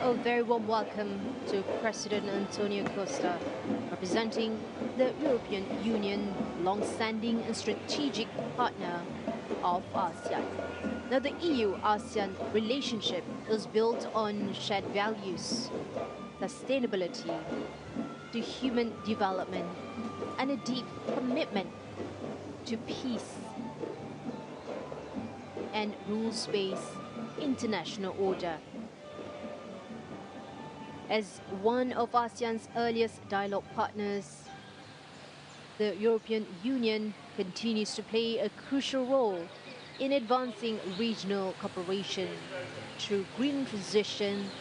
A very warm welcome to President Antonio Costa, representing the European Union, long-standing and strategic partner of ASEAN. Now, the EU-ASEAN relationship is built on shared values, sustainability, to human development, and a deep commitment to peace and rules-based international order. As one of ASEAN's earliest dialogue partners, the European Union continues to play a crucial role in advancing regional cooperation through green transition,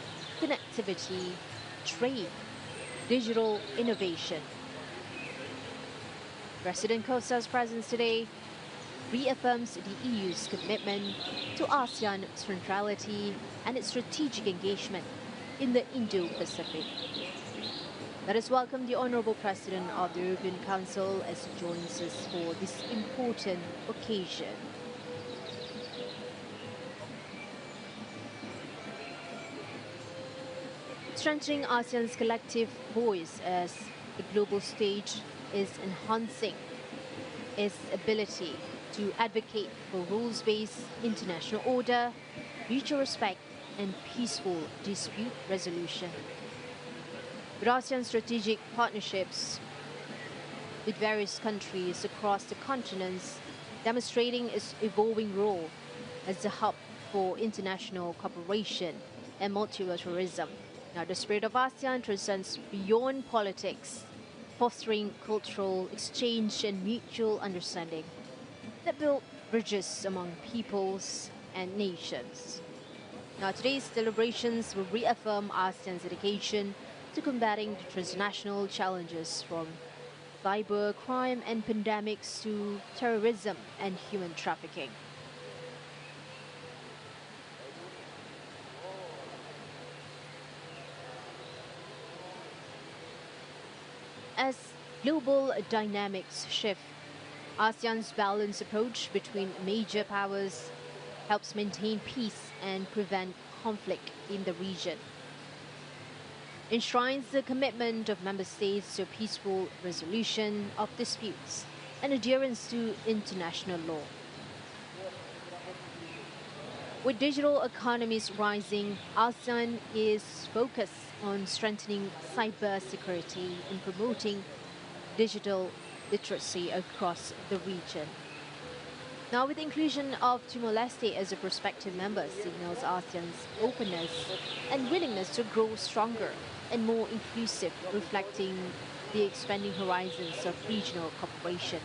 connectivity, trade, digital innovation. President Costa's presence today reaffirms the EU's commitment to ASEAN centrality and its strategic engagement in the Indo-Pacific. Let us welcome the Honourable President of the European Council as he joins us for this important occasion. Strengthening ASEAN's collective voice as the global stage is enhancing its ability to advocate for rules-based international order, mutual respect, and peaceful dispute resolution. With ASEAN strategic partnerships with various countries across the continents, demonstrating its evolving role as a hub for international cooperation and multilateralism. Now, the spirit of ASEAN transcends beyond politics, fostering cultural exchange and mutual understanding that build bridges among peoples and nations. Now, today's celebrations will reaffirm ASEAN's dedication to combating the transnational challenges from cyber crime and pandemics to terrorism and human trafficking. As global dynamics shift, ASEAN's balanced approach between major powers helps maintain peace and prevent conflict in the region. Enshrines the commitment of member states to peaceful resolution of disputes and adherence to international law. With digital economies rising, ASEAN is focused on strengthening cyber security and promoting digital literacy across the region. Now, with the inclusion of Timor-Leste as a prospective member, signals ASEAN's openness and willingness to grow stronger and more inclusive, reflecting the expanding horizons of regional cooperation.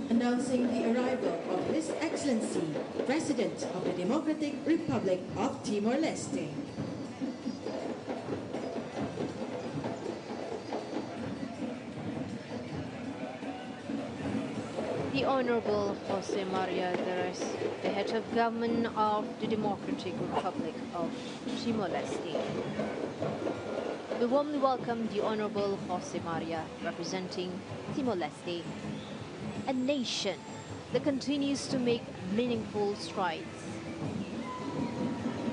Announcing the arrival of His Excellency, President of the Democratic Republic of Timor-Leste. The Honourable Jose Maria Teres, the head of government of the Democratic Republic of Timor-Leste. We warmly welcome the Honourable Jose Maria, representing Timor-Leste, a nation that continues to make meaningful strides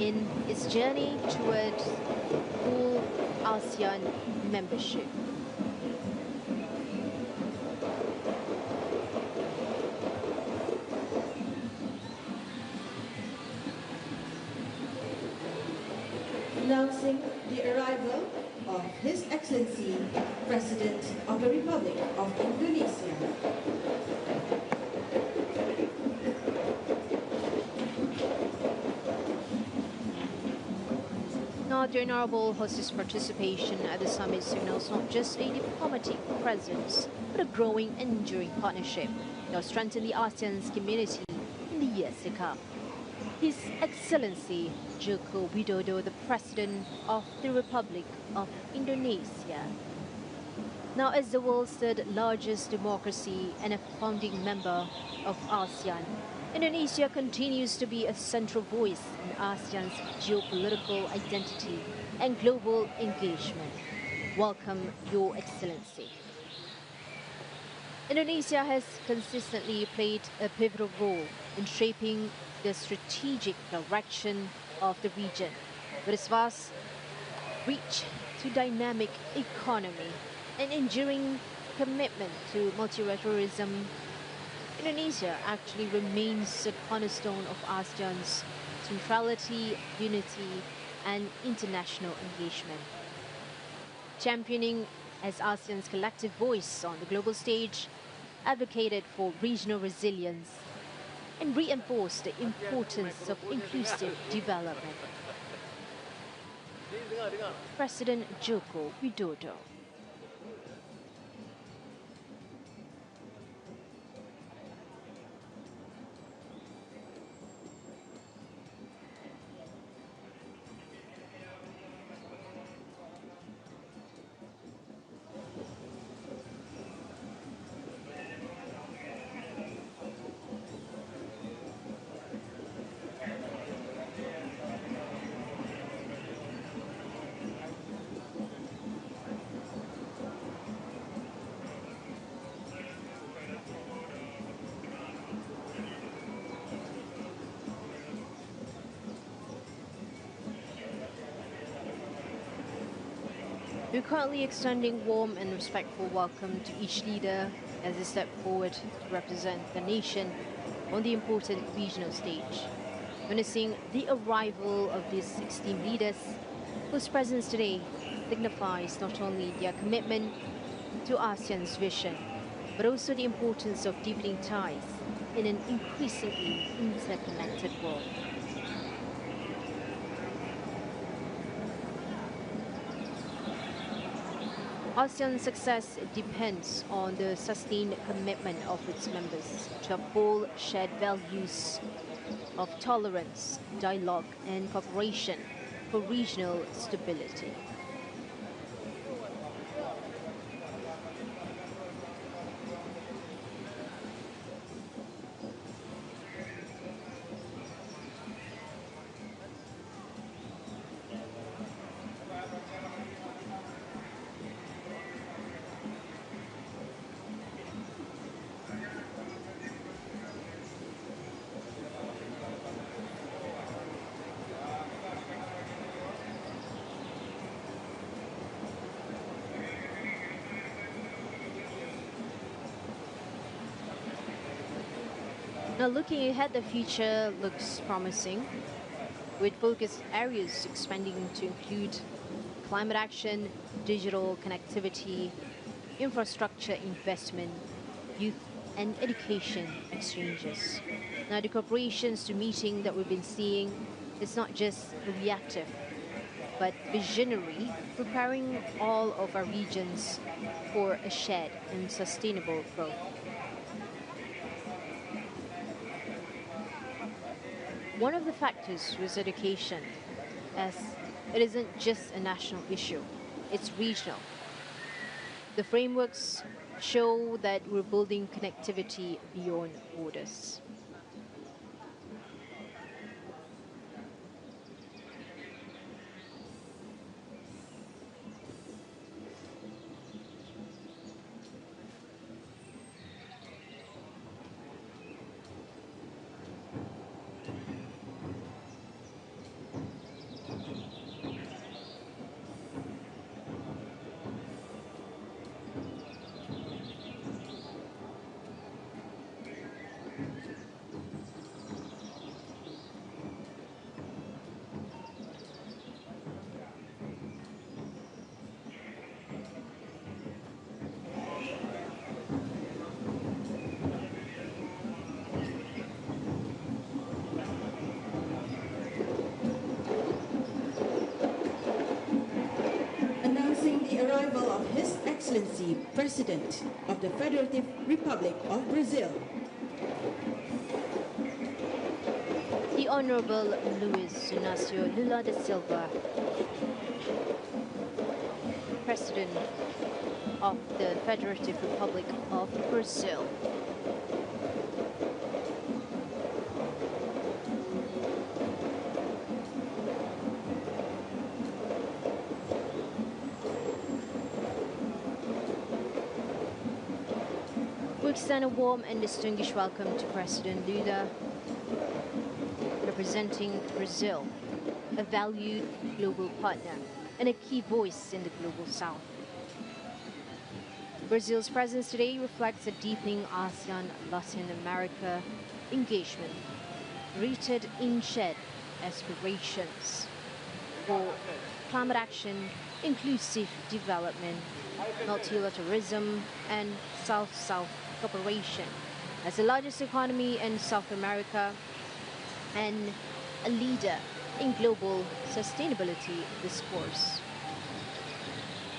in its journey towards full ASEAN membership. Announcing the arrival of His Excellency, President of the Republic of Indonesia. Now, the Honourable Hoste's participation at the summit signals not just a diplomatic presence, but a growing and enduring partnership that will strengthen the ASEAN's community in the years to come. His Excellency Joko Widodo, the President of the Republic of Indonesia. Now, as the world's third largest democracy and a founding member of ASEAN, Indonesia continues to be a central voice in ASEAN's geopolitical identity and global engagement. Welcome, Your Excellency. Indonesia has consistently played a pivotal role in shaping the strategic direction of the region. With its vast reach to dynamic economy and enduring commitment to multilateralism, Indonesia actually remains a cornerstone of ASEAN's centrality, unity, and international engagement. Championing as ASEAN's collective voice on the global stage, advocated for regional resilience, and reinforced the importance of inclusive development. President Joko Widodo. We're currently extending warm and respectful welcome to each leader as they step forward to represent the nation on the important regional stage, witnessing the arrival of these 16 leaders whose presence today signifies not only their commitment to ASEAN's vision, but also the importance of deepening ties in an increasingly interconnected world. ASEAN's success depends on the sustained commitment of its members to uphold shared values of tolerance, dialogue, and cooperation for regional stability. Now, looking ahead, the future looks promising, with focus areas expanding to include climate action, digital connectivity, infrastructure investment, youth and education exchanges. Now, the cooperations to meeting that we've been seeing is not just reactive, but visionary, preparing all of our regions for a shared and sustainable growth. One of the factors was education, as it isn't just a national issue, it's regional. The frameworks show that we're building connectivity beyond borders. Arrival of His Excellency, President of the Federative Republic of Brazil. The Honorable Luiz Inácio Lula da Silva, President of the Federative Republic of Brazil. We extend a warm and distinguished welcome to President Lula, representing Brazil, a valued global partner and a key voice in the global south. Brazil's presence today reflects a deepening ASEAN-Latin America engagement rooted in shared aspirations for climate action, inclusive development, multilateralism, and South-South cooperation. As the largest economy in South America and a leader in global sustainability discourse,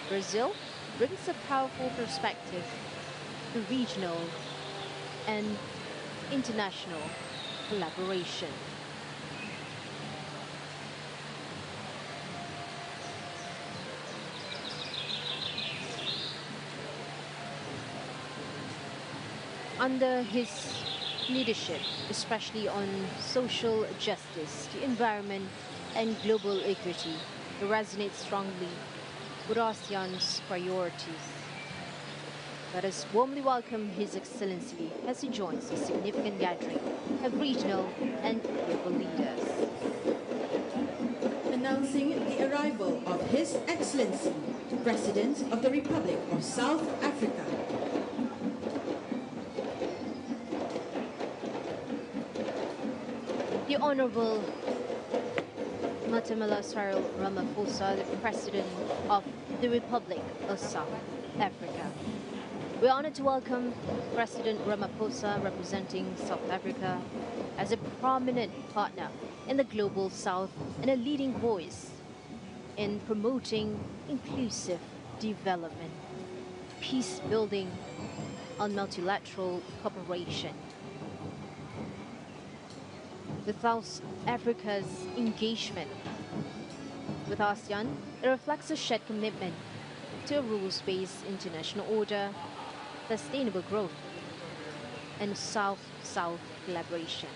Brazil brings a powerful perspective to regional and international collaboration. Under his leadership, especially on social justice, the environment, and global equity, it resonates strongly with ASEAN's priorities. Let us warmly welcome His Excellency as he joins a significant gathering of regional and global leaders. Announcing the arrival of His Excellency, President of the Republic of South Africa. The Honorable Matamala Cyril Ramaphosa, the President of the Republic of South Africa. We are honored to welcome President Ramaphosa, representing South Africa, as a prominent partner in the global south and a leading voice in promoting inclusive development, peace building, and multilateral cooperation. With South Africa's engagement with ASEAN, it reflects a shared commitment to a rules-based international order, sustainable growth, and South-South collaboration.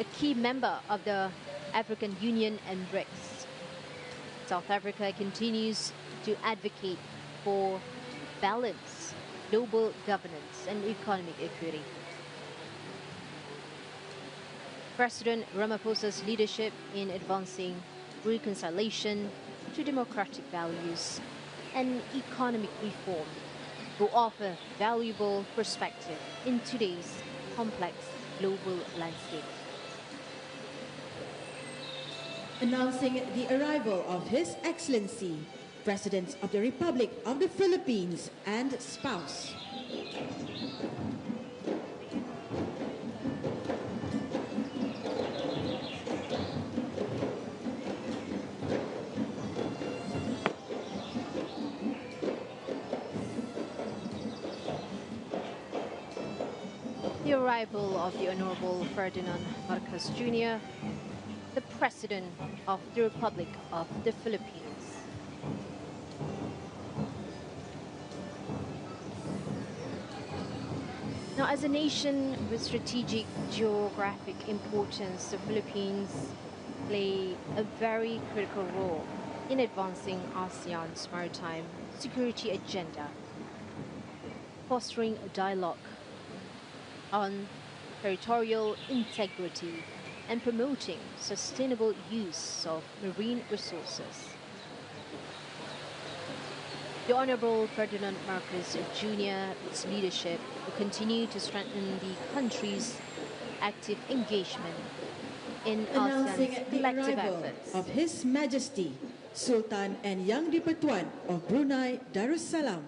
A key member of the African Union and BRICS, South Africa continues to advocate for balanced global governance and economic equity. President Ramaphosa's leadership in advancing reconciliation to democratic values and economic reform will offer valuable perspective in today's complex global landscape. Announcing the arrival of His Excellency, President of the Republic of the Philippines and spouse. The arrival of the Honorable Ferdinand Marcos Jr., the President of the Republic of the Philippines. Now, as a nation with strategic geographic importance, the Philippines play a very critical role in advancing ASEAN's maritime security agenda, fostering a dialogue on territorial integrity and promoting sustainable use of marine resources. The Honorable Ferdinand Marcos Jr., its leadership will continue to strengthen the country's active engagement in Announcing ASEAN's the collective arrival efforts. of His Majesty, Sultan and Yang di-Pertuan of Brunei Darussalam.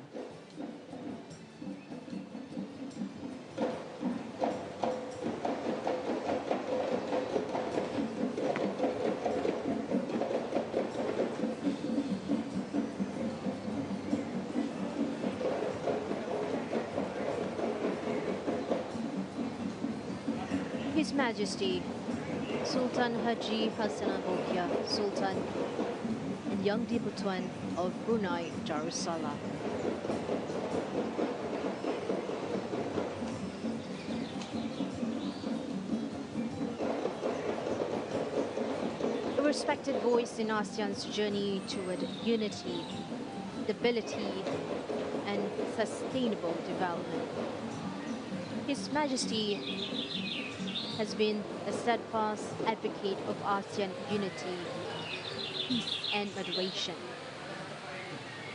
His Majesty Sultan Haji Hassanan Bolkiah, Sultan and Yang di-Pertuan of Brunei Darussalam. A respected voice in ASEAN's journey toward unity, stability, and sustainable development. His Majesty has been a steadfast advocate of ASEAN unity, peace, and moderation.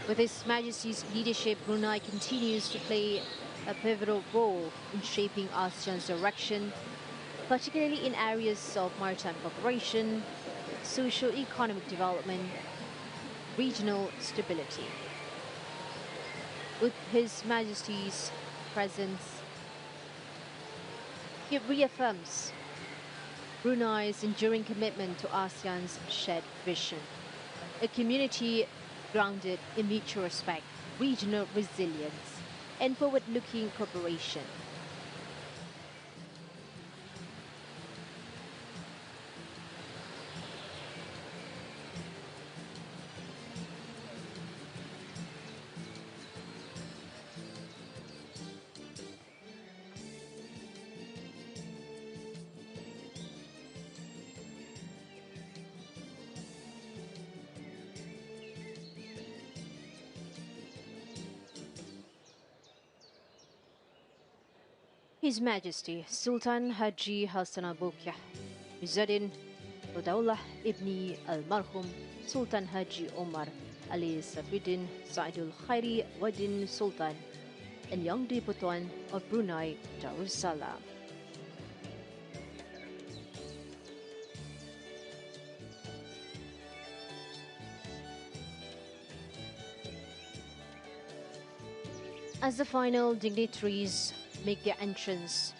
With His Majesty's leadership, Brunei continues to play a pivotal role in shaping ASEAN's direction, particularly in areas of maritime cooperation, socio-economic development, regional stability. With His Majesty's presence, it reaffirms Brunei's enduring commitment to ASEAN's shared vision, a community grounded in mutual respect, regional resilience, and forward-looking cooperation. His Majesty Sultan Haji Hassan al-Bolkiah Izzadin Daulah Ibni Al-Marhum Sultan Haji Omar Ali Safruddin Saidul Khairi Wadin Sultan and Young Diputuan of Brunei Darussalam. As the final dignitaries make their entrance,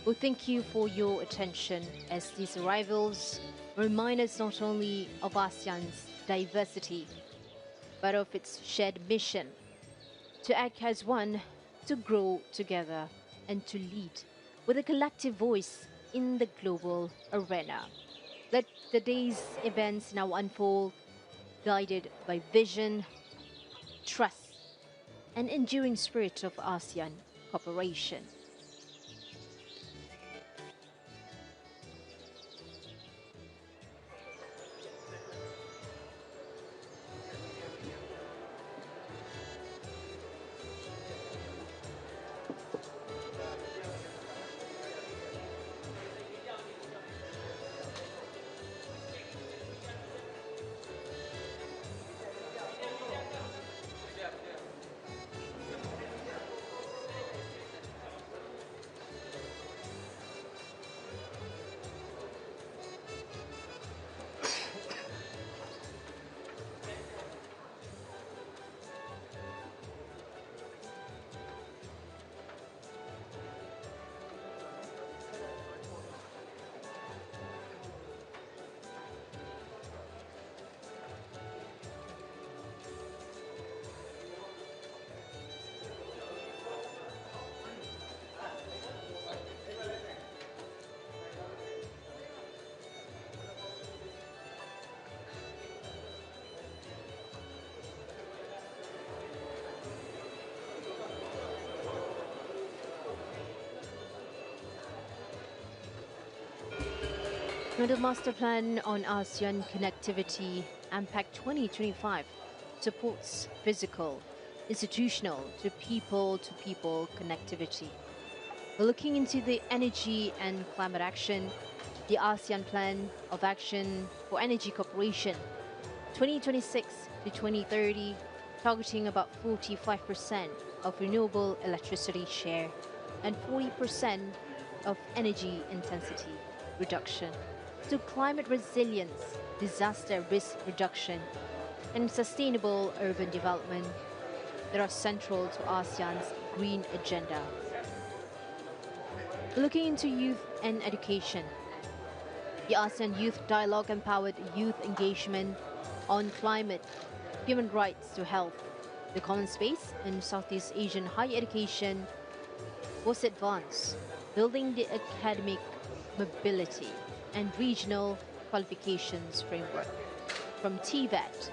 we thank you for your attention, as these arrivals remind us not only of ASEAN's diversity, but of its shared mission to act as one, to grow together, and to lead with a collective voice in the global arena. Let the day's events now unfold, guided by vision, trust, and enduring spirit of ASEAN cooperation. Now, the Master Plan on ASEAN Connectivity AMPAC 2025 supports physical, institutional to people connectivity. Looking into the energy and climate action, the ASEAN Plan of Action for Energy Cooperation 2026 to 2030, targeting about 45% of renewable electricity share and 40% of energy intensity reduction, to climate resilience, disaster risk reduction, and sustainable urban development that are central to ASEAN's green agenda. Looking into youth and education, the ASEAN Youth Dialogue empowered youth engagement on climate, human rights to health. The common space in Southeast Asian higher education was advanced, building the academic mobility and regional qualifications framework, from TVET,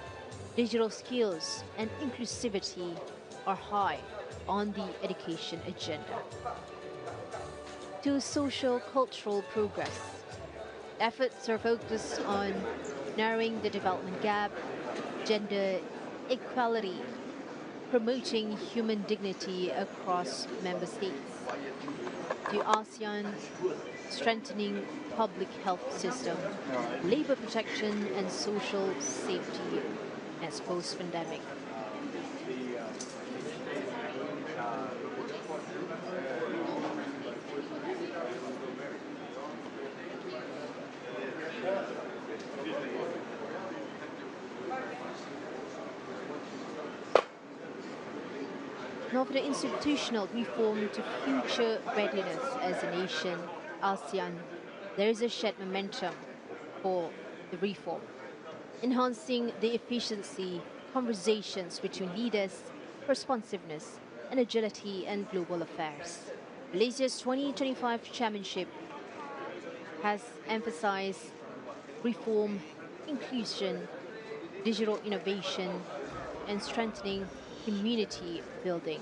digital skills and inclusivity are high on the education agenda. To social-cultural progress, efforts are focused on narrowing the development gap, gender equality, promoting human dignity across member states. To ASEAN, strengthening public health system, labor protection and social safety as post-pandemic. Now for the institutional reform to future readiness as a nation, ASEAN, there is a shared momentum for the reform, enhancing the efficiency, conversations between leaders, responsiveness, and agility in global affairs. Malaysia's 2025 chairmanship has emphasized reform, inclusion, digital innovation, and strengthening community building.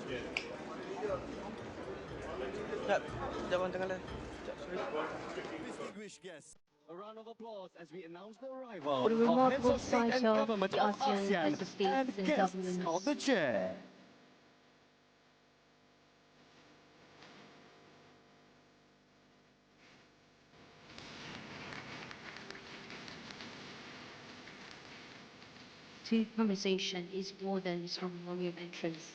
Distinguished guests, a round of applause as we announce the arrival For the of heads remarkable of state and sight of government the of ASEAN ASEAN heads of states and and guests governments. of the chair. Conversation is more than ceremonial entrance.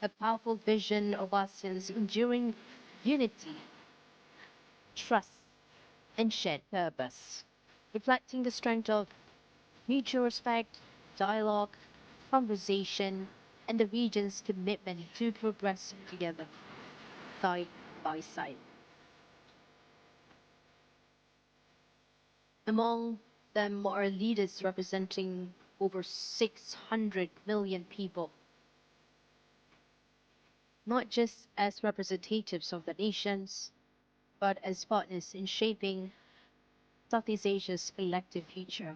A powerful vision of ASEAN's enduring unity, trust, and shared purpose, reflecting the strength of mutual respect, dialogue, conversation, and the region's commitment to progress together, side by side. Among them are leaders representing over 600 million people, not just as representatives of the nations, but as partners in shaping Southeast Asia's collective future.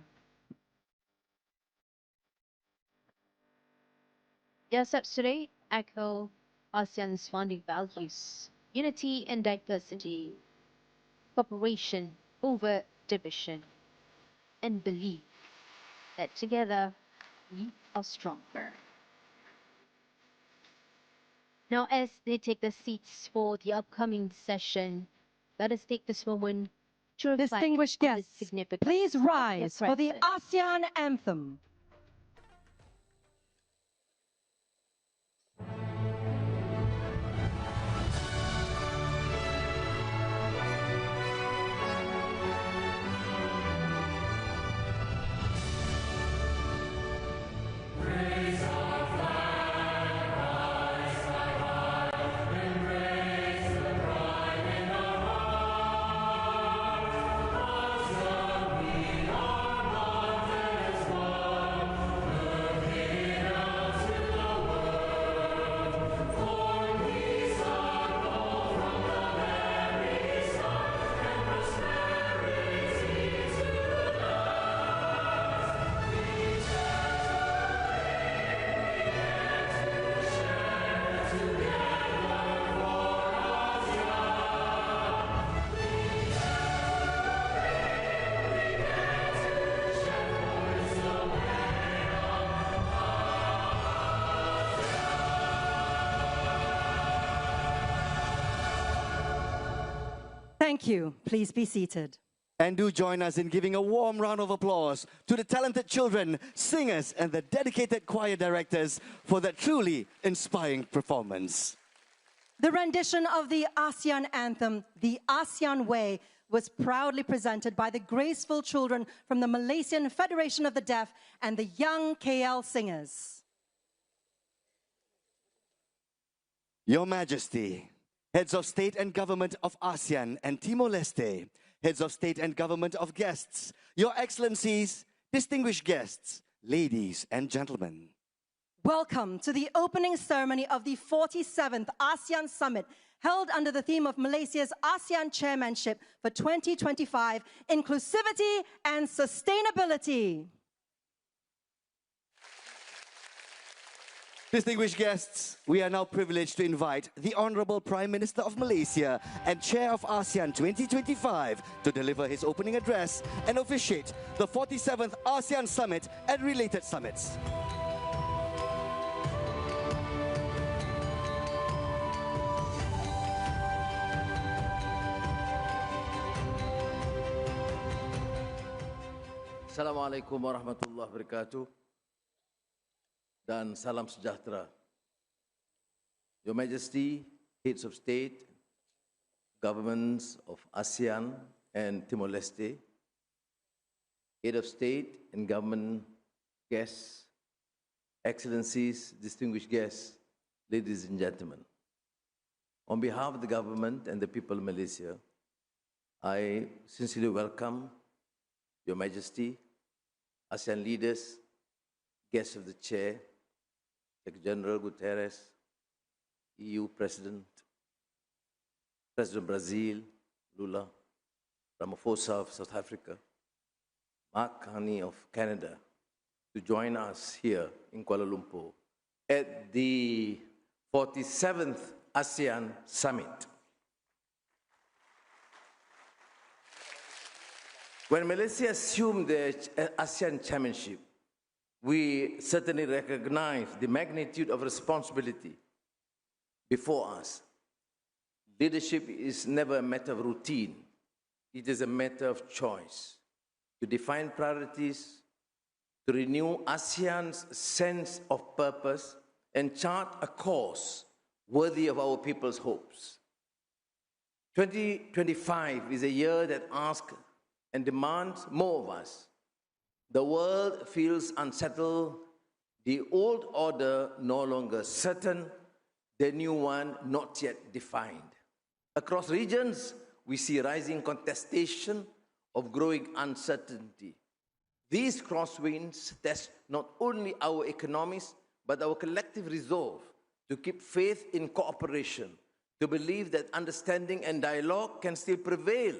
Their steps today echo ASEAN's founding values: unity and diversity, cooperation over division, and belief that together we are stronger. Now, as they take their seats for the upcoming session, let us take this moment to reflect Distinguished on the guests, significance please of their rise for the presence. ASEAN anthem. Thank you. Please be seated. And do join us in giving a warm round of applause to the talented children, singers, and the dedicated choir directors for that truly inspiring performance. The rendition of the ASEAN anthem, The ASEAN Way, was proudly presented by the graceful children from the Malaysian Federation of the Deaf and the Young KL Singers. Your Majesty, heads of state and government of ASEAN and Timor-Leste, heads of state and government of guests, Your Excellencies, distinguished guests, ladies and gentlemen. Welcome to the opening ceremony of the 47th ASEAN Summit, held under the theme of Malaysia's ASEAN Chairmanship for 2025, Inclusivity and Sustainability. Distinguished guests, we are now privileged to invite the Honorable Prime Minister of Malaysia and Chair of ASEAN 2025 to deliver his opening address and officiate the 47th ASEAN Summit and related summits. Assalamualaikum warahmatullahi wabarakatuh dan salam sejahtera. Your Majesty, Heads of State, Governments of ASEAN and Timor-Leste, Head of State and Government guests, Excellencies, distinguished guests, ladies and gentlemen. On behalf of the government and the people of Malaysia, I sincerely welcome Your Majesty, ASEAN leaders, guests of the Chair, Secretary General Guterres, EU President, President of Brazil, Lula, Ramaphosa of South Africa, Mark Carney of Canada, to join us here in Kuala Lumpur at the 47th ASEAN Summit. When Malaysia assumed the ASEAN chairmanship, we certainly recognize the magnitude of responsibility before us. Leadership is never a matter of routine. It is a matter of choice to define priorities, to renew ASEAN's sense of purpose, and chart a course worthy of our people's hopes. 2025 is a year that asks and demands more of us. The world feels unsettled, the old order no longer certain, the new one not yet defined. Across regions, we see rising contestation of growing uncertainty. These crosswinds test not only our economies, but our collective resolve to keep faith in cooperation, to believe that understanding and dialogue can still prevail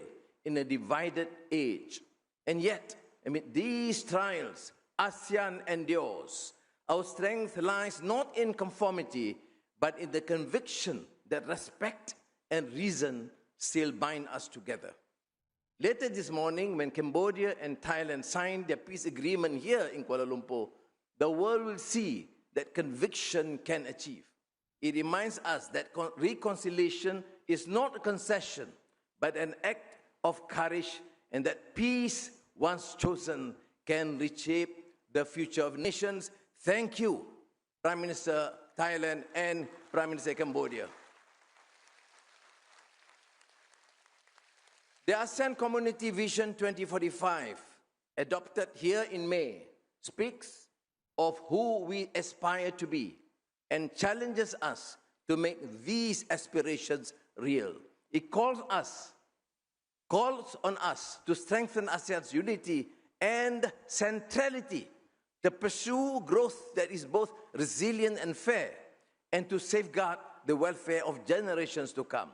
in a divided age. And yet, amid these trials, ASEAN endures. Our strength lies not in conformity, but in the conviction that respect and reason still bind us together. Later this morning, when Cambodia and Thailand signed their peace agreement here in Kuala Lumpur, the world will see that conviction can achieve. It reminds us that reconciliation is not a concession, but an act of courage, and that peace, once chosen, can reshape the future of nations. Thank you, Prime Minister Thailand and Prime Minister Cambodia. The ASEAN Community Vision 2045, adopted here in May, speaks of who we aspire to be and challenges us to make these aspirations real. It calls on us to strengthen ASEAN's unity and centrality, to pursue growth that is both resilient and fair, and to safeguard the welfare of generations to come.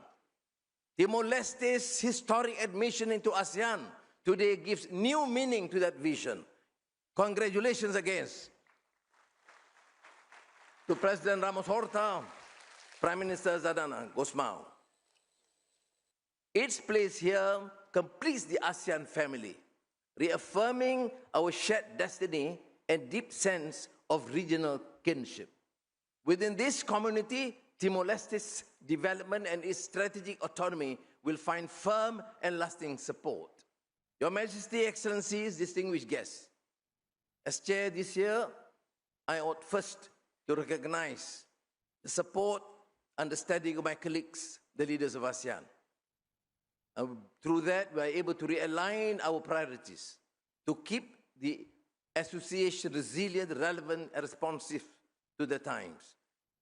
Timor-Leste's historic admission into ASEAN today gives new meaning to that vision. Congratulations again to President Ramos Horta, Prime Minister Zadana Gosmao. Its place here completes the ASEAN family, reaffirming our shared destiny and deep sense of regional kinship. Within this community, Timor-Leste's development and its strategic autonomy will find firm and lasting support. Your Majesty, Excellencies, distinguished guests, as chair this year, I ought first to recognize the support, understanding of my colleagues, the leaders of ASEAN. Through that, we are able to realign our priorities to keep the association resilient, relevant, and responsive to the times.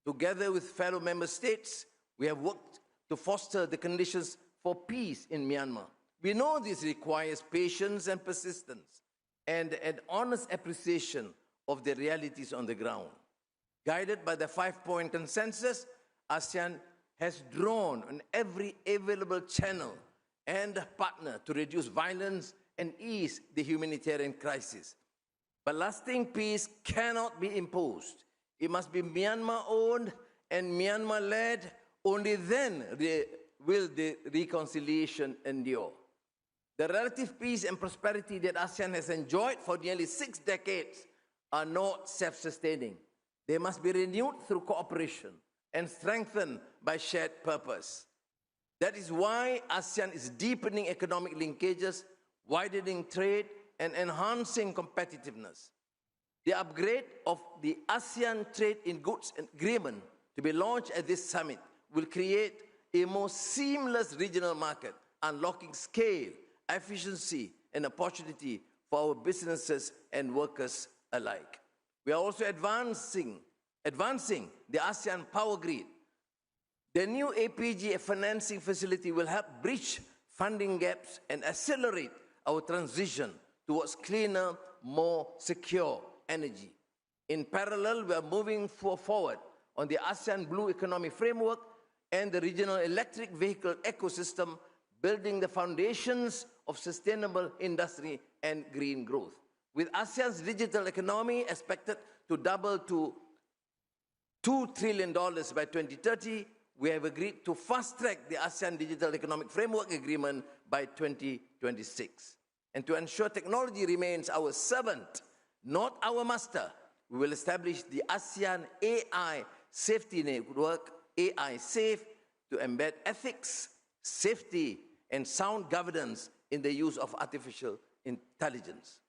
Together with fellow member states, we have worked to foster the conditions for peace in Myanmar. We know this requires patience and persistence, and an honest appreciation of the realities on the ground. Guided by the 5-point consensus, ASEAN has drawn on every available channel and partner to reduce violence and ease the humanitarian crisis. But lasting peace cannot be imposed. It must be Myanmar-owned and Myanmar-led. Only then will the reconciliation endure. The relative peace and prosperity that ASEAN has enjoyed for nearly 6 decades are not self-sustaining. They must be renewed through cooperation and strengthened by shared purpose. That is why ASEAN is deepening economic linkages, widening trade, and enhancing competitiveness. The upgrade of the ASEAN Trade in Goods Agreement to be launched at this summit will create a more seamless regional market, unlocking scale, efficiency, and opportunity for our businesses and workers alike. We are also advancing the ASEAN Power Grid. The new APG financing facility will help bridge funding gaps and accelerate our transition towards cleaner, more secure energy. In parallel, we are moving forward on the ASEAN Blue Economy Framework and the regional electric vehicle ecosystem, building the foundations of sustainable industry and green growth. With ASEAN's digital economy expected to double to $2 trillion by 2030, we have agreed to fast-track the ASEAN Digital Economic Framework Agreement by 2026. And to ensure technology remains our servant, not our master, we will establish the ASEAN AI Safety Network, AI Safe, to embed ethics, safety, and sound governance in the use of artificial intelligence.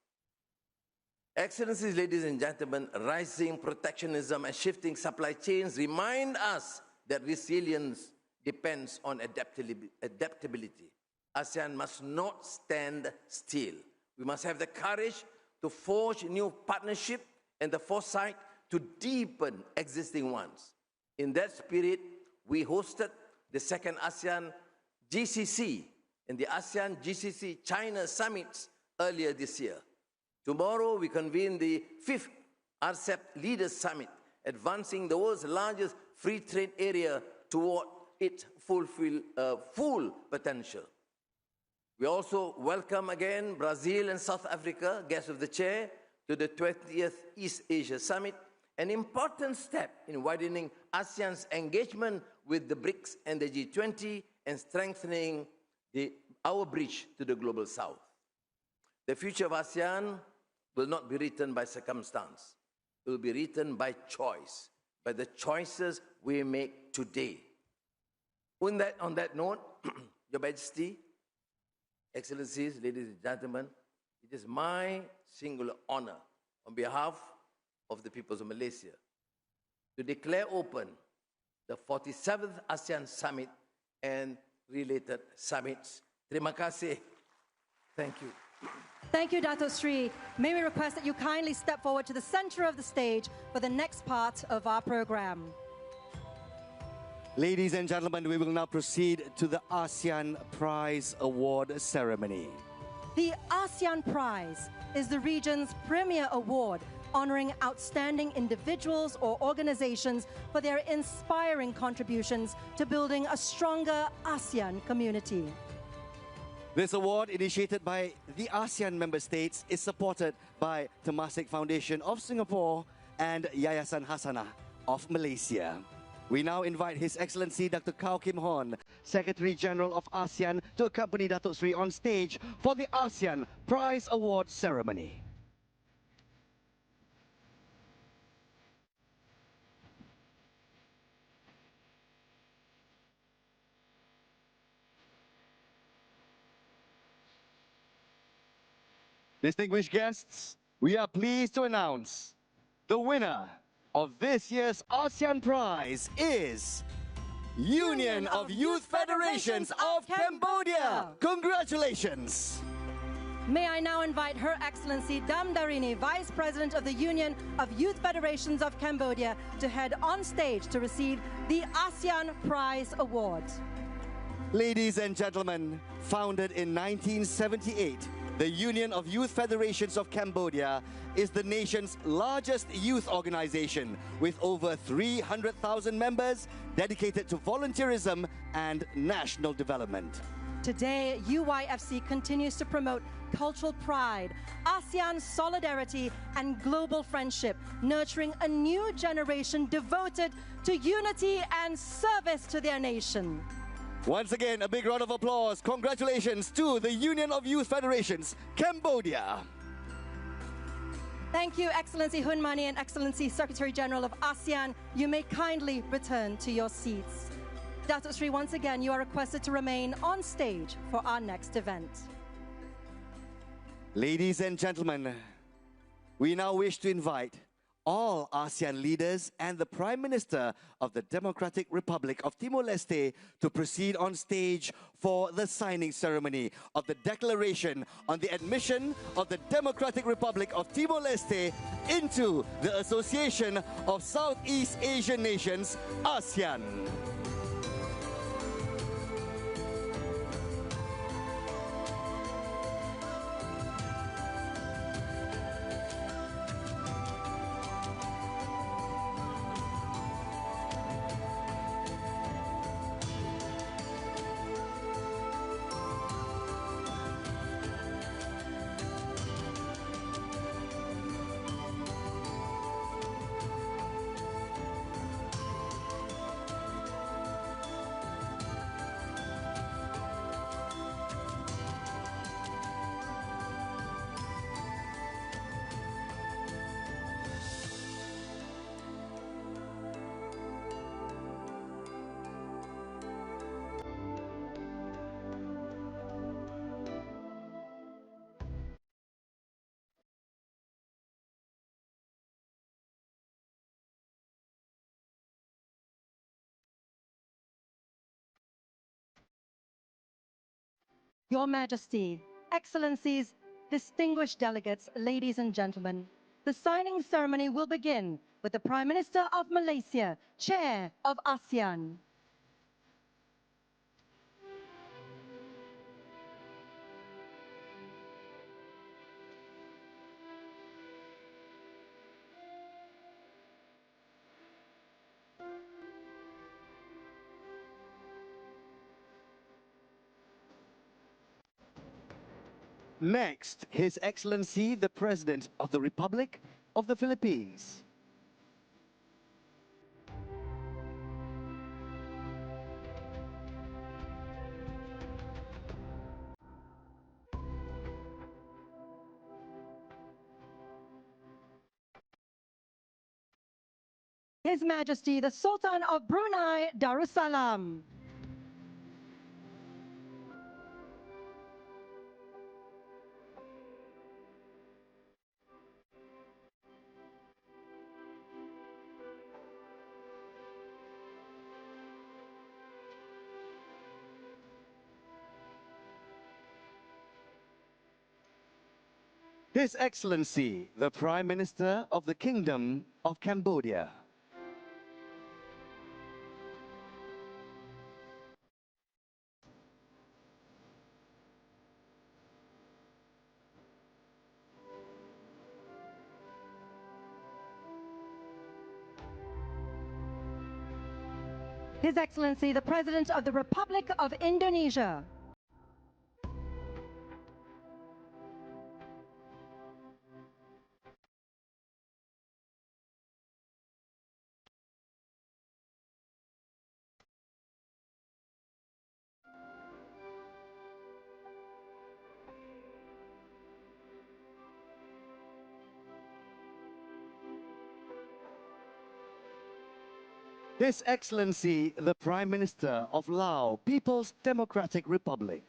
Excellencies, ladies and gentlemen, rising protectionism and shifting supply chains remind us that resilience depends on adaptability. ASEAN must not stand still. We must have the courage to forge new partnerships and the foresight to deepen existing ones. In that spirit, we hosted the second ASEAN GCC and the ASEAN GCC China Summits earlier this year. Tomorrow, we convene the 5th RCEP Leaders Summit, advancing the world's largest free trade area toward its full potential. We also welcome again Brazil and South Africa, guests of the chair, to the 20th East Asia Summit, an important step in widening ASEAN's engagement with the BRICS and the G20 and strengthening our bridge to the global south. The future of ASEAN will not be written by circumstance. It will be written by choice, by the choices we make today. On that note, Your Majesty, Excellencies, ladies and gentlemen, it is my singular honor on behalf of the peoples of Malaysia to declare open the 47th ASEAN Summit and related summits. Terima kasih. Thank you. Thank you, Dato' Sri. May we request that you kindly step forward to the center of the stage for the next part of our program. Ladies and gentlemen, we will now proceed to the ASEAN Prize Award ceremony. The ASEAN Prize is the region's premier award honoring outstanding individuals or organizations for their inspiring contributions to building a stronger ASEAN community. This award, initiated by the ASEAN member states, is supported by Temasek Foundation of Singapore and Yayasan Hasanah of Malaysia. We now invite His Excellency Dr. Kao Kim Horn, Secretary General of ASEAN, to accompany Dato' Sri on stage for the ASEAN Prize Award ceremony. Distinguished guests, we are pleased to announce the winner of this year's ASEAN Prize is Union of Youth Federations of Cambodia. Congratulations! May I now invite Her Excellency Dam Darini, Vice President of the Union of Youth Federations of Cambodia, to head on stage to receive the ASEAN Prize Award. Ladies and gentlemen, founded in 1978, the Union of Youth Federations of Cambodia is the nation's largest youth organization with over 300,000 members dedicated to volunteerism and national development. Today, UYFC continues to promote cultural pride, ASEAN solidarity, and global friendship, nurturing a new generation devoted to unity and service to their nation. Once again, a big round of applause. Congratulations to the Union of Youth Federations, Cambodia. Thank you, Excellency Hun Mani and Excellency Secretary General of ASEAN. You may kindly return to your seats. Dato Sri, once again, you are requested to remain on stage for our next event. Ladies and gentlemen, we now wish to invite all ASEAN leaders and the Prime Minister of the Democratic Republic of Timor-Leste to proceed on stage for the signing ceremony of the Declaration on the Admission of the Democratic Republic of Timor-Leste into the Association of Southeast Asian Nations, ASEAN. Your Majesty, Excellencies, distinguished delegates, ladies and gentlemen, the signing ceremony will begin with the Prime Minister of Malaysia, Chair of ASEAN. Next, His Excellency, the President of the Republic of the Philippines. His Majesty, the Sultan of Brunei Darussalam. His Excellency, the Prime Minister of the Kingdom of Cambodia. His Excellency, the President of the Republic of Indonesia. His Excellency, the Prime Minister of Laos, People's Democratic Republic.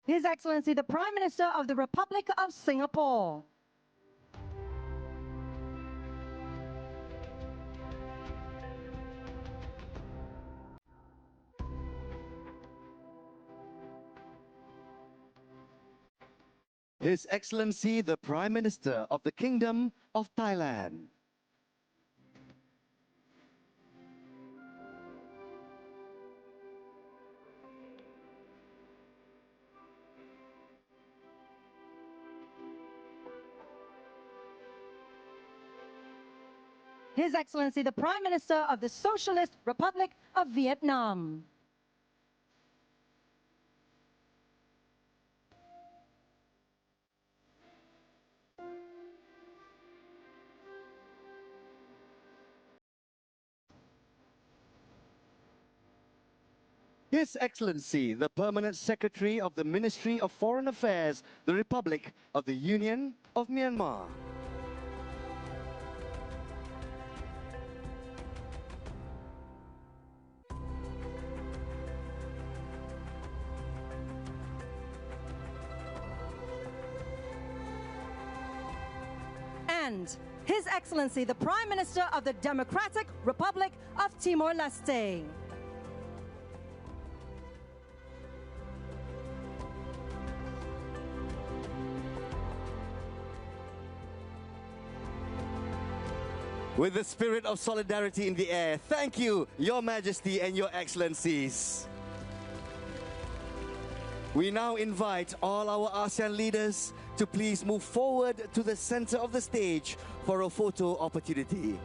His Excellency, the Prime Minister of the Republic of Singapore. His Excellency, the Prime Minister of the Kingdom of Thailand. His Excellency, the Prime Minister of the Socialist Republic of Vietnam. His Excellency, the Permanent Secretary of the Ministry of Foreign Affairs, the Republic of the Union of Myanmar. And His Excellency, the Prime Minister of the Democratic Republic of Timor-Leste. With the spirit of solidarity in the air, thank you, Your Majesty and Your Excellencies. We now invite all our ASEAN leaders to please move forward to the center of the stage for a photo opportunity.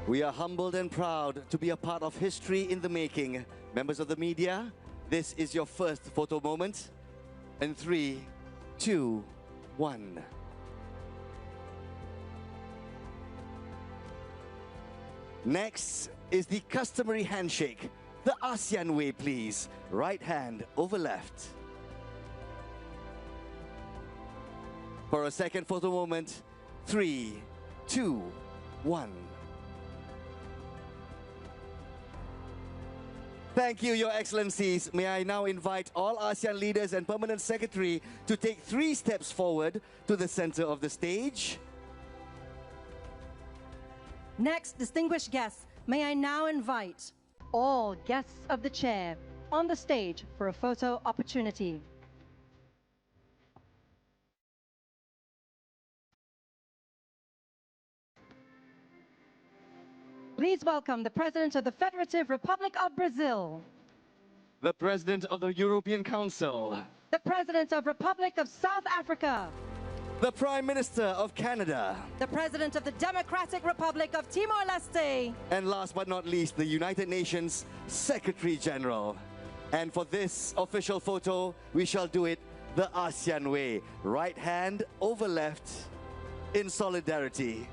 We are humbled and proud to be a part of history in the making. Members of the media, this is your first photo moment. In 3, 2, 1. Next is the customary handshake. The ASEAN way, please. Right hand over left. For a second photo moment, 3, 2, 1. Thank you, Your Excellencies. May I now invite all ASEAN leaders and Permanent Secretary to take 3 steps forward to the center of the stage. Next, distinguished guests, may I now invite all guests of the chair on the stage for a photo opportunity. Please welcome the President of the Federative Republic of Brazil, The President of the European Council, the President of Republic of South Africa, the Prime Minister of Canada, the President of the Democratic Republic of Timor-Leste, and last but not least, the United Nations Secretary General. And for this official photo, we shall do it the ASEAN way. Right hand over left in solidarity.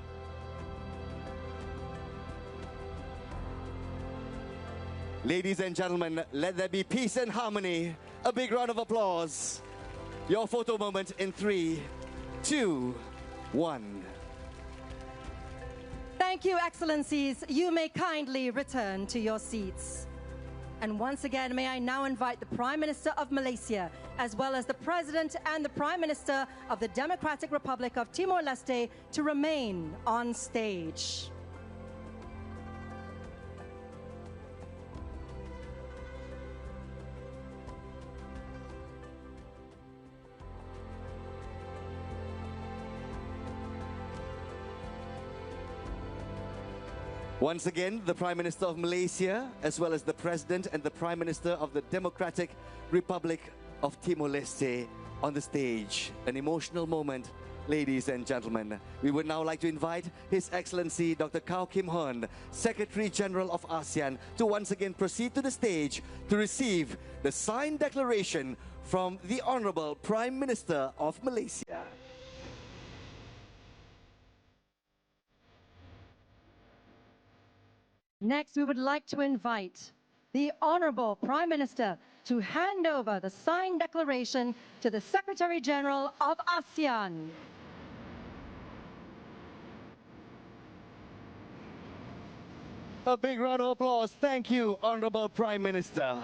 Ladies and gentlemen, let there be peace and harmony. A big round of applause. Your photo moment in 3, 2, 1. Thank you, Excellencies. You may kindly return to your seats. And once again, may I now invite the Prime Minister of Malaysia, as well as the President and the Prime Minister of the Democratic Republic of Timor-Leste to remain on stage. Once again, the Prime Minister of Malaysia, as well as the President and the Prime Minister of the Democratic Republic of Timor-Leste on the stage. An emotional moment, ladies and gentlemen. We would now like to invite His Excellency Dr. Kao Kim Hoorn, Secretary General of ASEAN, to once again proceed to the stage to receive the signed declaration from the Honorable Prime Minister of Malaysia. Next, we would like to invite the Honorable Prime Minister to hand over the signed declaration to the Secretary General of ASEAN. A big round of applause. Thank you, Honorable Prime Minister.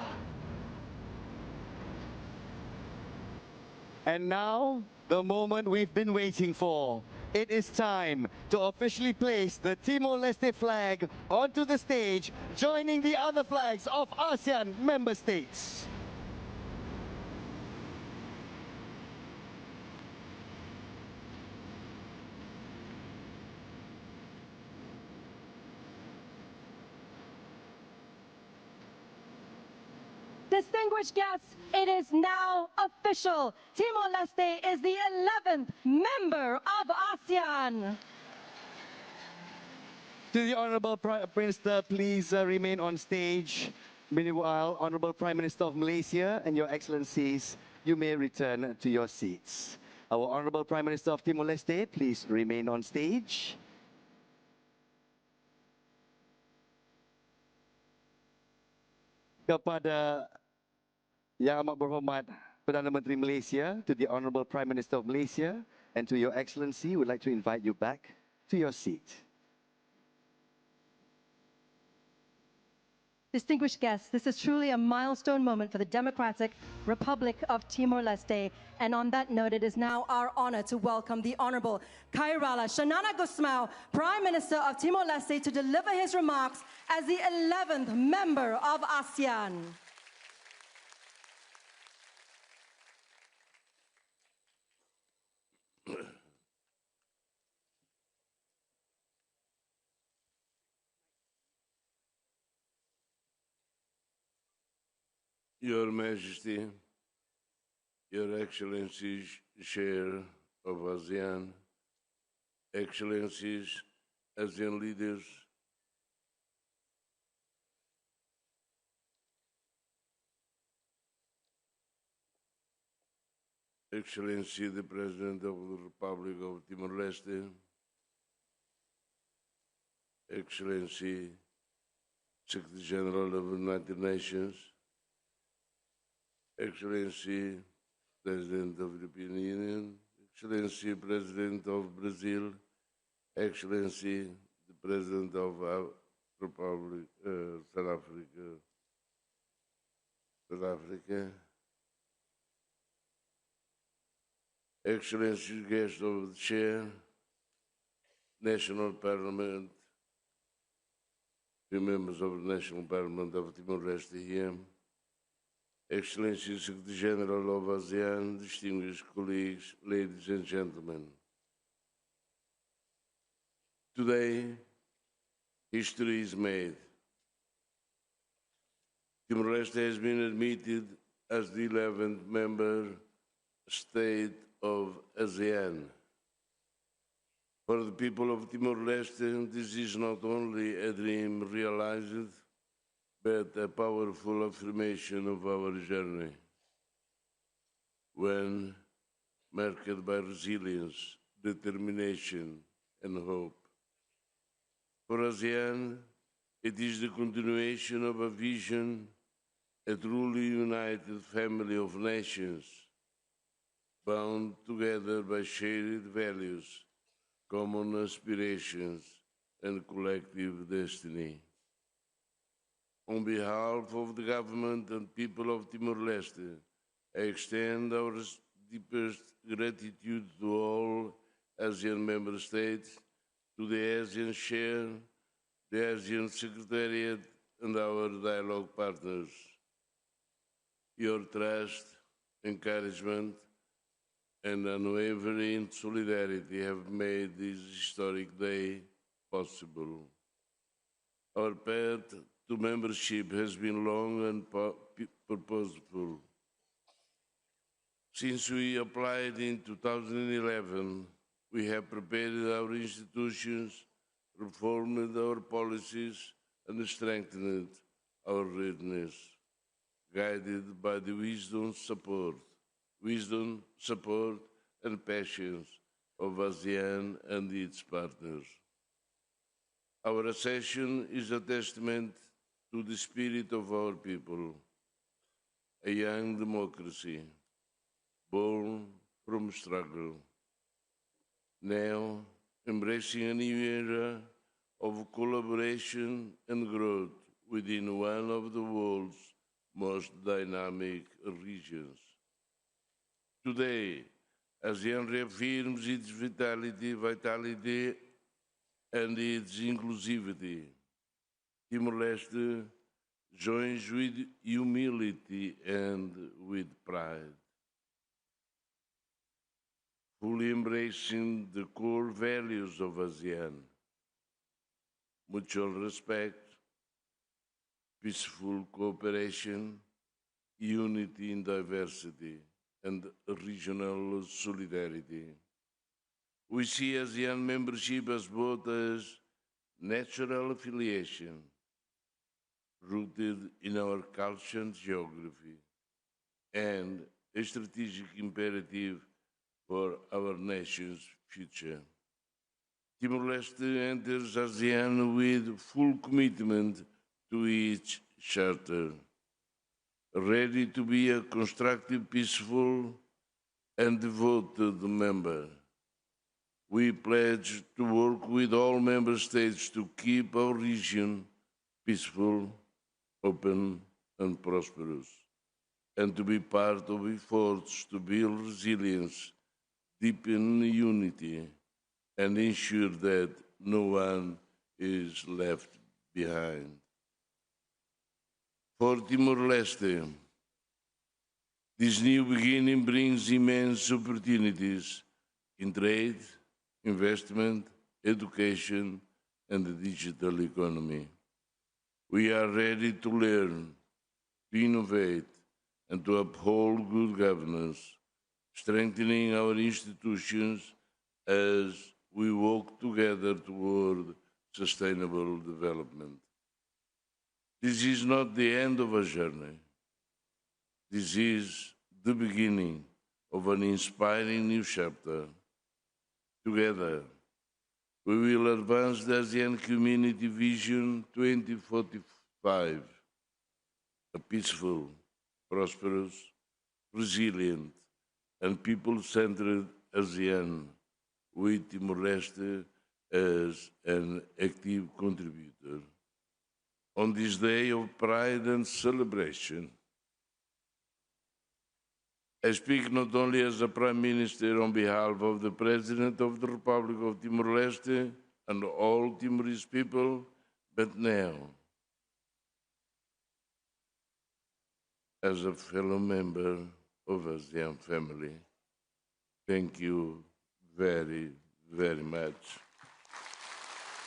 And now, the moment we've been waiting for. it is time to officially place the Timor-Leste flag onto the stage, joining the other flags of ASEAN member states. Distinguished guests, it is now official. Timor-Leste is the 11th member of ASEAN. To the Honorable Prime Minister, please remain on stage. Meanwhile, Honorable Prime Minister of Malaysia and Your Excellencies, you may return to your seats. Our Honorable Prime Minister of Timor-Leste, please remain on stage. Kepada Yang Amat Berhormat Perdana Menteri Malaysia, to the Honorable Prime Minister of Malaysia, and to Your Excellency, we'd like to invite you back to your seat. Distinguished guests, this is truly a milestone moment for the Democratic Republic of Timor-Leste. And on that note, it is now our honor to welcome the Honorable Khairala Shanana Gusmao, Prime Minister of Timor-Leste, to deliver his remarks as the 11th member of ASEAN. Your Majesty, Your Excellencies, Chair of ASEAN, Excellencies, ASEAN leaders, Excellency, the President of the Republic of Timor-Leste, Excellency, Secretary General of the United Nations, Excellency, President of the European Union, Excellency, President of Brazil, Excellency, the President of Republic South Africa, Excellency, guests of the Chair, National Parliament, the members of the National Parliament of Timor-Leste here, Excellency, Secretary General of ASEAN, distinguished colleagues, ladies and gentlemen. Today, history is made. Timor-Leste has been admitted as the 11th member state of ASEAN. For the people of Timor-Leste, this is not only a dream realized, but a powerful affirmation of our journey, one marked by resilience, determination, and hope. For ASEAN, it is the continuation of a vision, a truly united family of nations, bound together by shared values, common aspirations, and collective destiny. On behalf of the government and people of Timor-Leste, I extend our deepest gratitude to all ASEAN member states, to the ASEAN Chair, the ASEAN Secretariat, and our dialogue partners. Your trust, encouragement, and unwavering solidarity have made this historic day possible. Our path to membership has been long and purposeful. Since we applied in 2011, we have prepared our institutions, reformed our policies, and strengthened our readiness, guided by the wisdom, support, and passions of ASEAN and its partners. Our accession is a testament to the spirit of our people, a young democracy born from struggle, now embracing a new era of collaboration and growth within one of the world's most dynamic regions. Today, ASEAN reaffirms its vitality and its inclusivity. Timor-Leste joins with humility and with pride, fully embracing the core values of ASEAN: mutual respect, peaceful cooperation, unity in diversity, and regional solidarity. We see ASEAN membership as both as natural affiliation, rooted in our culture and geography, and a strategic imperative for our nation's future. Timor-Leste enters ASEAN with full commitment to its charter, ready to be a constructive, peaceful, and devoted member. We pledge to work with all member states to keep our region peaceful, open, and prosperous, and to be part of efforts to build resilience, deepen unity, and ensure that no one is left behind. For Timor-Leste, this new beginning brings immense opportunities in trade, investment, education, and the digital economy. We are ready to learn, to innovate, and to uphold good governance, strengthening our institutions as we walk together toward sustainable development. This is not the end of a journey. This is the beginning of an inspiring new chapter. Together, we will advance the ASEAN Community Vision 2045, a peaceful, prosperous, resilient, and people-centered ASEAN, with Timor-Leste as an active contributor. On this day of pride and celebration, I speak not only as a Prime Minister on behalf of the President of the Republic of Timor-Leste and all Timorese people, but now as a fellow member of ASEAN family. Thank you very, very much.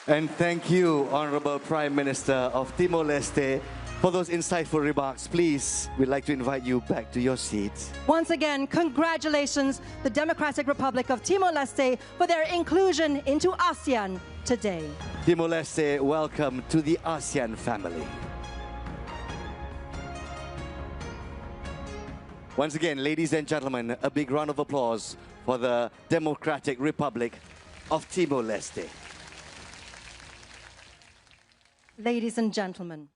And thank you, Honorable Prime Minister of Timor-Leste, for those insightful remarks. Please, we'd like to invite you back to your seats. Once again, congratulations, the Democratic Republic of Timor-Leste, for their inclusion into ASEAN today. Timor-Leste, welcome to the ASEAN family. Once again, ladies and gentlemen, a big round of applause for the Democratic Republic of Timor-Leste. Ladies and gentlemen,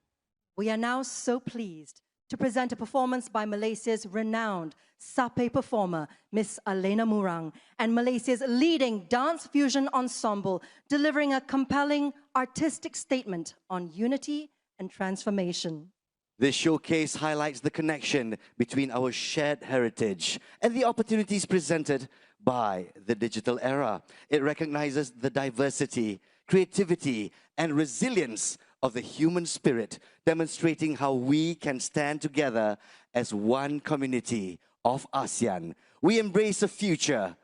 we are now so pleased to present a performance by Malaysia's renowned sape performer, Miss Alena Murang, and Malaysia's leading dance fusion ensemble, delivering a compelling artistic statement on unity and transformation. This showcase highlights the connection between our shared heritage and the opportunities presented by the digital era. It recognizes the diversity, creativity, and resilience of the human spirit, demonstrating how we can stand together as one community of ASEAN. We embrace a future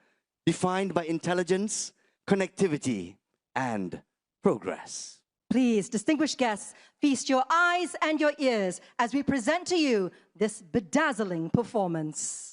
defined by intelligence, connectivity, and progress. Please, distinguished guests, feast your eyes and your ears as we present to you this bedazzling performance.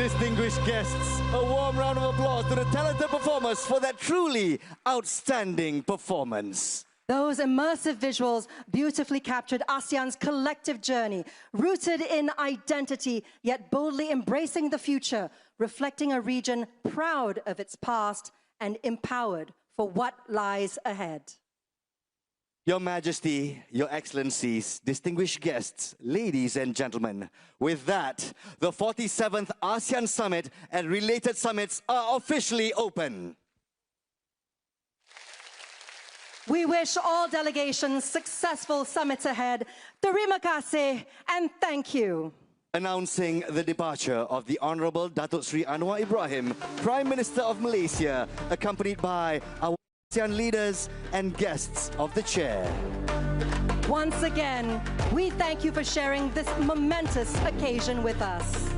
Distinguished guests, a warm round of applause to the talented performers for that truly outstanding performance. Those immersive visuals beautifully captured ASEAN's collective journey, rooted in identity, yet boldly embracing the future, reflecting a region proud of its past and empowered for what lies ahead. Your Majesty, Your Excellencies, distinguished guests, ladies and gentlemen, with that, the 47th ASEAN Summit and related summits are officially open. We wish all delegations successful summits ahead. Terima kasih and thank you. Announcing the departure of the Honorable Datuk Sri Anwar Ibrahim, Prime Minister of Malaysia, accompanied by our ASEAN leaders and guests of the chair. Once again, we thank you for sharing this momentous occasion with us.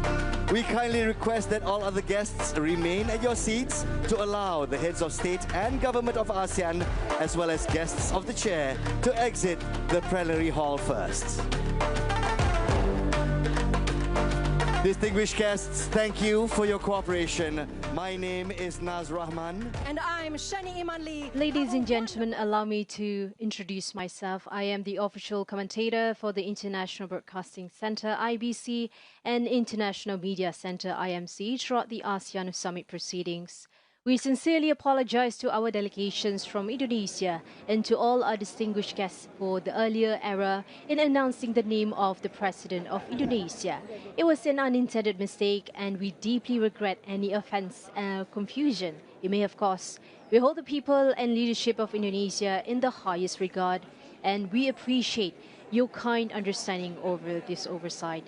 We kindly request that all other guests remain at your seats to allow the heads of state and government of ASEAN, as well as guests of the chair, to exit the plenary hall first. Distinguished guests, thank you for your cooperation. My name is Naz Rahman. And I'm Shani Iman Lee. Ladies and gentlemen, allow me to introduce myself. I am the official commentator for the International Broadcasting Centre, IBC, and International Media Centre, IMC, throughout the ASEAN Summit proceedings. We sincerely apologize to our delegations from Indonesia and to all our distinguished guests for the earlier error in announcing the name of the President of Indonesia. It was an unintended mistake and we deeply regret any offence and confusion it may have caused. We hold the people and leadership of Indonesia in the highest regard and we appreciate your kind understanding over this oversight.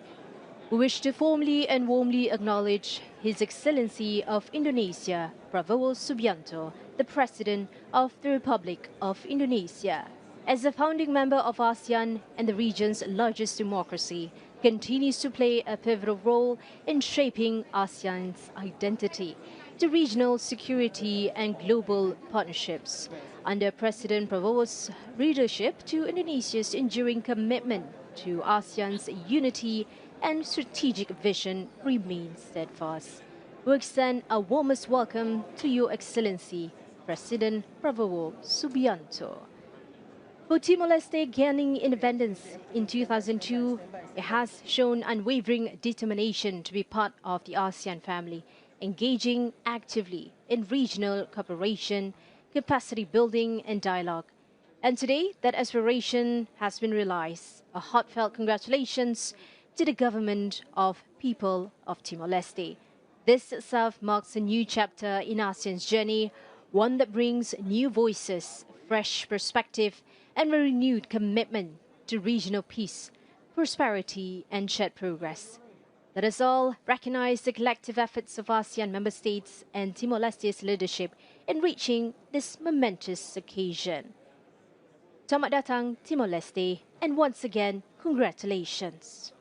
We wish to formally and warmly acknowledge His Excellency of Indonesia, Prabowo Subianto, the President of the Republic of Indonesia. As a founding member of ASEAN and the region's largest democracy, continues to play a pivotal role in shaping ASEAN's identity, to regional security and global partnerships. Under President Prabowo's leadership, to Indonesia's enduring commitment to ASEAN's unity and strategic vision remains steadfast. We extend our warmest welcome to Your Excellency, President Prabowo Subianto. For Timor-Leste gaining independence in 2002, it has shown unwavering determination to be part of the ASEAN family, engaging actively in regional cooperation, capacity building and dialogue. And today, that aspiration has been realized. A heartfelt congratulations to the government of people of Timor-Leste. This itself marks a new chapter in ASEAN's journey, one that brings new voices, fresh perspective, and a renewed commitment to regional peace, prosperity, and shared progress. Let us all recognize the collective efforts of ASEAN member states and Timor-Leste's leadership in reaching this momentous occasion. Selamat datang, Timor-Leste, and once again, congratulations.